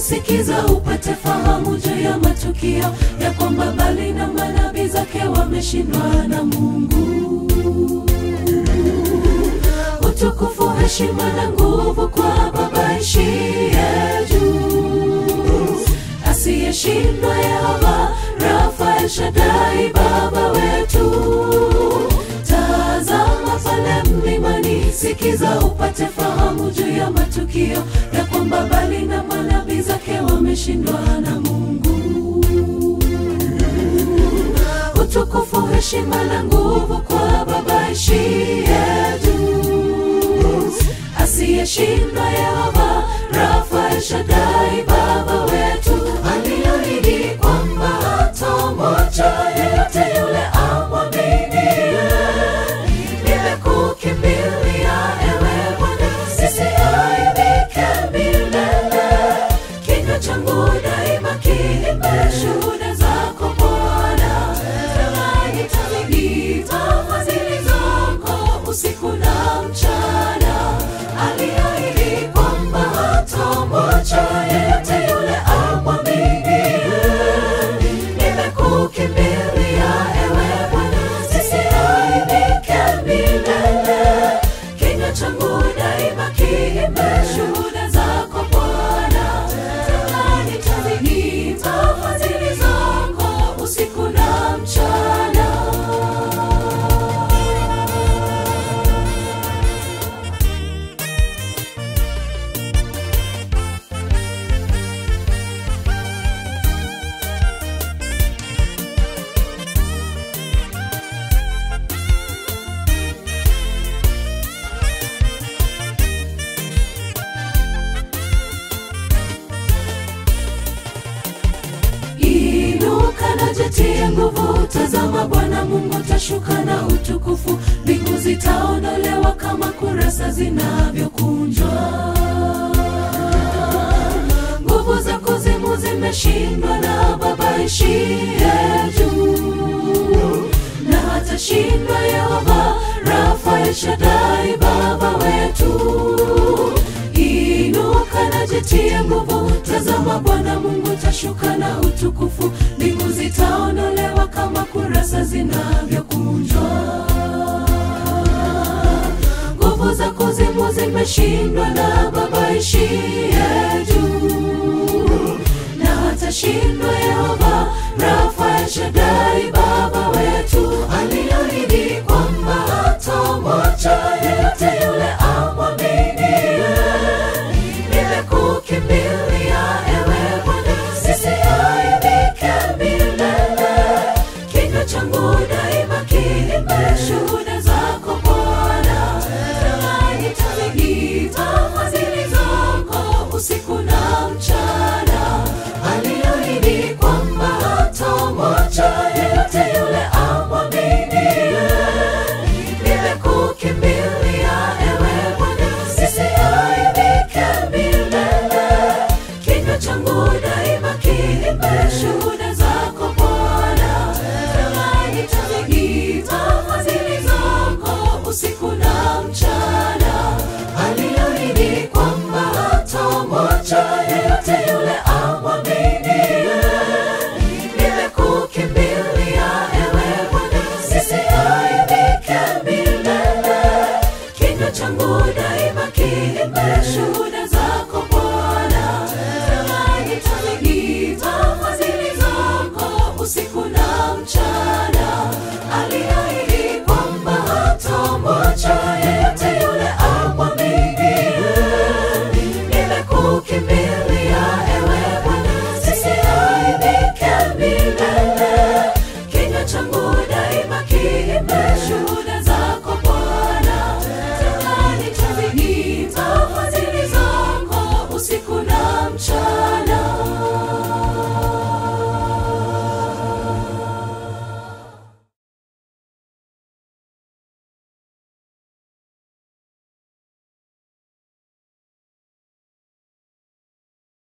sikiza upate fahamu juu ya matukio ya kwamba Baali na manabii zake wameshindwa na Mungu. Utukufu, heshima na nguvu kwa Baba aishiye juu, asiyeshindwa Yehova Rafa El Shaddai Baba wetu. Tazama pale mlimani, sikiza upate fahamu juu ya matukio ya kwamba Baali na manabii zake wameshindwa na Mungu. Utukufu, heshima na nguvu kwa Baba aishiye juu, asiyeshindwa Yehova Rafa El Shaddai Baba wetu. Aliahidi kwamba hatamwacha yeyote yule amwaminie. Nimekukimbilia ewe Bwana, nisiaibike milele. Kinywa changu daima kiimbe shuhuda zako Bwana. Nitaziita fadhili zako usiku na mchana. Aliahidi kwamba hatamwacha yeyote yule amwaminie. Nimekukimbilia ewe Bwana, nisiaibike milele. Kinywa changu daima kiimbe shuhuda zako Bwana. Nitaziita fadhili zako usiku na mchana. Inuka na jitie nguvu, tazama Bwana Mungu tashuka na utukufu. Mbingu zitaondolewa kama kurasa zinavyokunjwa. Nguvu za kuzimu zimeshindwa na Baba aishiye juu, na hatashindwa Yehova Rafa El Shaddai Baba wetu. Inuka na jitie nguvu, tazama Bwana Mungu tashuka na utukufu. Mbingu zitaondolewa kama kurasa zinavyokunjwa. Nguvu za kuzimu zimeshindwa na Baba aishiye juu, na hatashindwa Yehova Rafa El Shaddai Baba wetu. Aliahidi kwamba hatamwacha yeyote yule amwaminie. Nimekukimbilia ewe Bwana, nisiaibike milele. Kinywa changu daima kiimbe shuhuda zako Bwana. Nitaziita fadhili zako usiku na mchana. Aliahidi kwamba hatamwacha yeyote yule amwaminie. Nimekukimbilia ewe Bwana, nisiaibike milele. Kinywa changu daima kiimbe shuhuda zako Bwana. Nitaziita fadhili zako usiku na mchana. Aliahidi kwamba hatamwacha yeyote yule amwaminie. Nimekukimbilia ewe Bwana, nisiaibike milele. Kinywa changu daima kiimbe shuhuda zako Bwana. Nitaziita fadhili zako usiku na mchana.